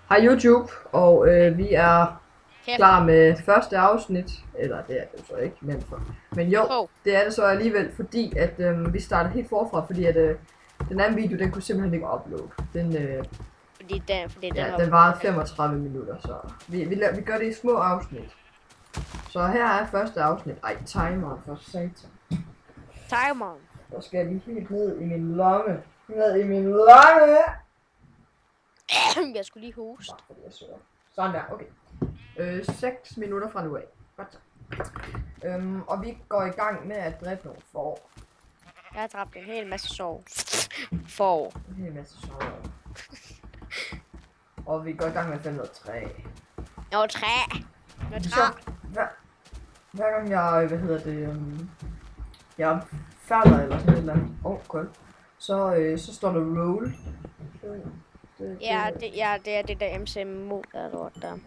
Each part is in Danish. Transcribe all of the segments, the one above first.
Hej YouTube, og vi er klar med første afsnit, eller det er det jo så ikke, men jo, det er det så alligevel, fordi at vi starter helt forfra, fordi at den anden video, den kunne simpelthen ikke uploade. Den varede 35 minutter, så vi gør det i små afsnit. Så her er første afsnit. Ej, timeren for satan. Timeren. Der skal jeg lige helt ned i min lomme. Ned i min lomme! Jeg skulle lige hoste. Sådan der, okay. 6 minutter fra nu af. Godt så. Og vi går i gang med at dræbe nogle får. Jeg har dræbt en hel masse får. En hel masse sår. Og vi går i gang med at finde noget træ. Noget træ. Hver gang jeg, jeg færder eller sådan et eller andet, kul, så står der roll. Det er det der MCMO der lort der.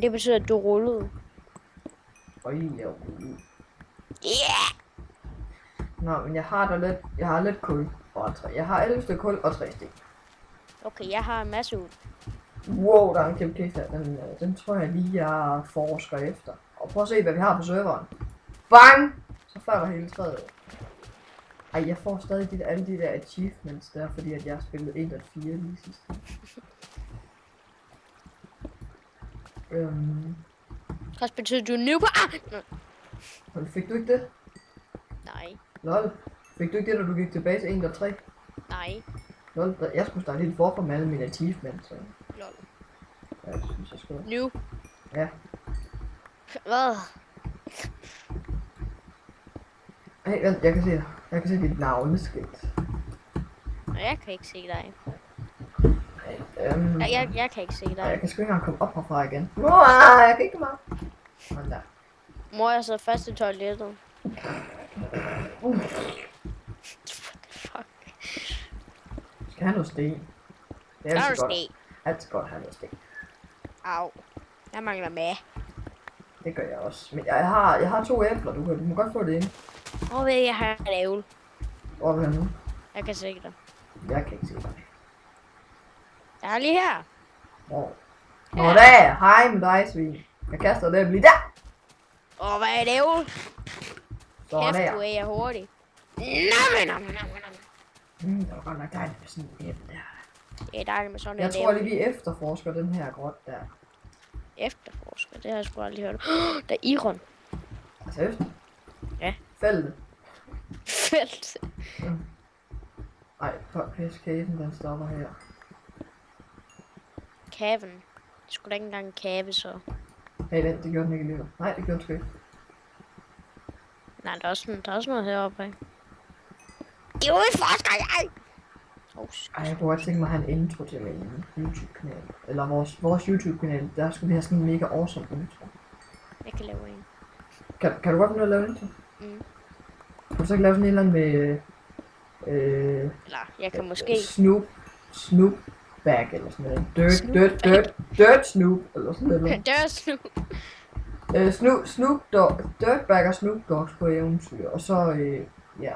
Det betyder at du rullede. Ja. Nå, men jeg har lidt kul og træ. Jeg har 11 stykker kul og 3 sten. Okay, jeg har en masse ud. Wow, der er en kæmpe kæft her. Den tror jeg lige, jeg forsker efter. Og prøv at se, hvad vi har på serveren. Bang! Så falder hele træet. Ej, jeg får stadig alle de der achievements der, fordi at jeg har spillet 1.4 lige sidst. Hvad betyder du nu på? Fik du ikke det? Nej. Lol. Fik du ikke det, når du gik tilbage til 1.3? Nej. Lol, jeg skulle starte helt forfra med alle mine achievements. Lol. Ja, det synes jeg sgu. Nu? Ja. Hvad? Hey, vent, jeg kan se dig. Jeg kan se dit navneskilt. Jeg kan ikke se dig. Jeg kan ikke se dig. Jeg kan sgu ikke engang komme op herfra igen. Jeg kan ikke komme op. Sådan der. Mor, jeg sidder fast i toilettet. Fuck. Skal have noget sten. Det er altid godt. Altid godt at have noget sten. Au. Jeg mangler med. Det gør jeg også. Men jeg har 2 æbler. Du må godt få det ind. Hvor ved jeg har et æble? Hvor er det henne? Jeg kan se det. Jeg kan ikke se dig. Jeg er lige her. Hvor? Nå der! Hej med dig, svin. Jeg kaster det lige der. Hvad er et æble? Sådan der. Kæft, du er hurtig. Det var godt nok dejligt med sådan en æble der. Det er dejligt med sådan en Jeg tror lige, vi efterforsker den her grot der. Efterforsker? Det har jeg sgu aldrig hørt. Der er Iron. Altså efter? Ja. Feltet. Felt. Ej, caven den stopper her. Caven. Det skulle da ikke engang cave så. Hey, det gjorde den ikke alligevel. Nej, det gjorde den sgu ikke. Nej, der er også noget heroppe af. Det udforsker jeg! Ej, jeg kunne godt tænke mig at have en intro til min YouTube-kanal. Eller vores YouTube-kanal. Der skulle vi have sådan en mega awesome intro. Jeg kan lave en. Kan du godt finde ud af at lave en intro? Mm. Kan du så ikke lave sådan en eller anden med... Eller, jeg kan måske... Snoop Bag eller sådan noget. Dirt Snoop eller sådan noget. Dirt Snoop. Dirtbag og Snoop Dogs på eventyr. Og så, ja.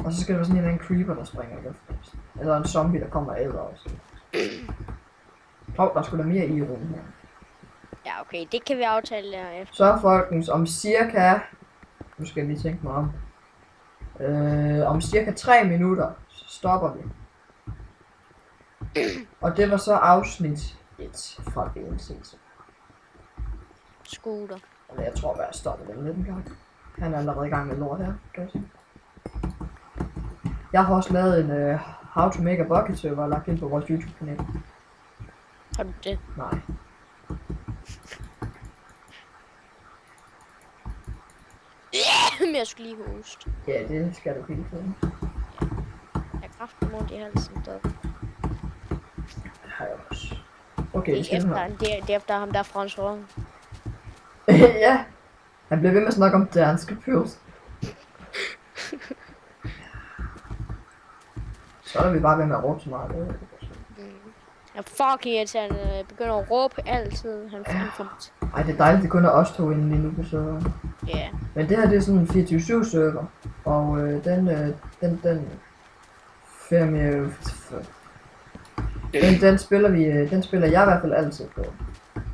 Og så skal der være sådan en eller anden creeper, der springer i luften. Eller en zombie, der kommer og æder også. Der skulle da mere i rummet her. Ja, okay, det kan vi aftale derefter. Så folkens, om cirka... Nu skal jeg lige tænke mig om. Om cirka 3 minutter, så stopper vi. Og det var så afsnit 1 fra BNC. Scooter. Og jeg tror, jeg stopper den lidt en gang. Han er allerede i gang med lort her, kan jeg sige. Jeg har også lavet en How to Make a Bucket server og lagt ind på vores YouTube-kanal. Har du det? Nej. Men jeg skulle lige hoste. Ja, det skal du hele tiden. Jeg har kraften mod i halsen der. Det har jeg også. Okay, det er efter ham der Frans Ron. Ja. Han bliver ved med at snakke om danske pøls. Så er vi bare ved med at råbe så meget. Jeg fucking irriterende. Jeg begynder at råbe altid. Ej, det er dejligt, det kun er os to inde lige nu på serveren. Ja. Men det her, det er sådan en 24/7 server. Og den Den spiller jeg i hvert fald altid på.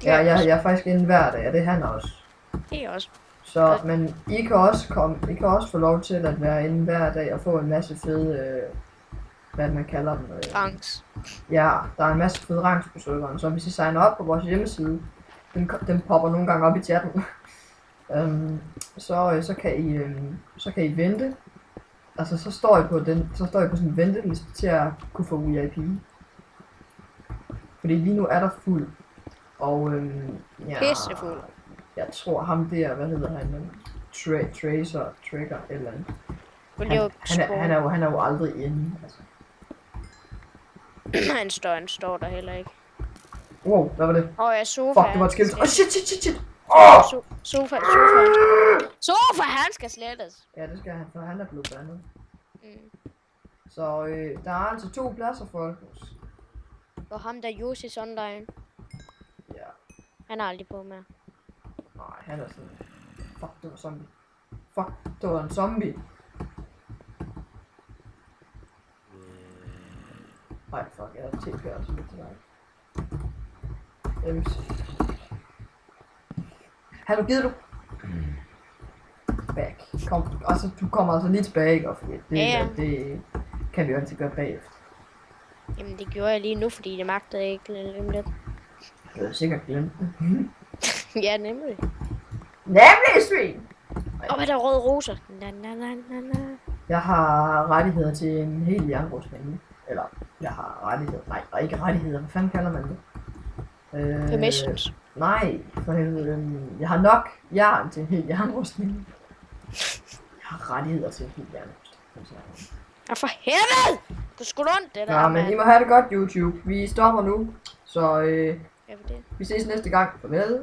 Jeg er faktisk inde hver dag, og det er han også. Det er også. Så, men I kan også få lov til at være inde hver dag og få en masse fede, hvad man kalder dem. Ranks. Ja, der er en masse fede ranks på serveren, så hvis I signer op på vores hjemmeside, den popper nogle gange op i chatten, så kan I vente. Altså så står I på sådan en venteliste til at kunne få VIP. Fordi lige nu er der fuld. Og ja, Pissefuld. jeg tror ham der, hvad hedder han? Trigger eller andet. Han er jo aldrig inde. Altså. Han står der heller ikke. Wow, hvad var det? Ja, sofa. Fuck, det var et skilt. Shit. Sofa. Han skal slettes. Ja, det skal han, for han er blevet bandet. Mm. Så der er altså 2 pladser, folkens. Og ham der Yoshi's Online. Ja. Han er aldrig på mere. Nej, han er sådan... Fuck, det var zombie. Fuck, det var en zombie. Nej, fuck, jeg har TP altså lidt til dig. Har du givet du? Back. Kom, altså, du kommer altså lige tilbage, ikke? Fordi det kan vi jo altid gøre bagefter. Jamen det gjorde jeg lige nu, fordi det magtede ikke lidt. Du havde sikkert glemt det. Ja, nemlig. Nemlig, stream! Hvad der røde roser. Na. Jeg har rettigheder til en hel jernrustning. Eller, jeg har rettigheder. Nej, ikke rettigheder. Hvad fanden kalder man det? Permissions. Nej, for helvede. Jeg har nok jern til en hel jernrustning. Jeg har rettigheder til en hel jernrustning. Ja, for helvede! Du skulle ondt det der, ja, men I må have det godt, YouTube. Vi stopper nu. Så vi ses næste gang. Farvel.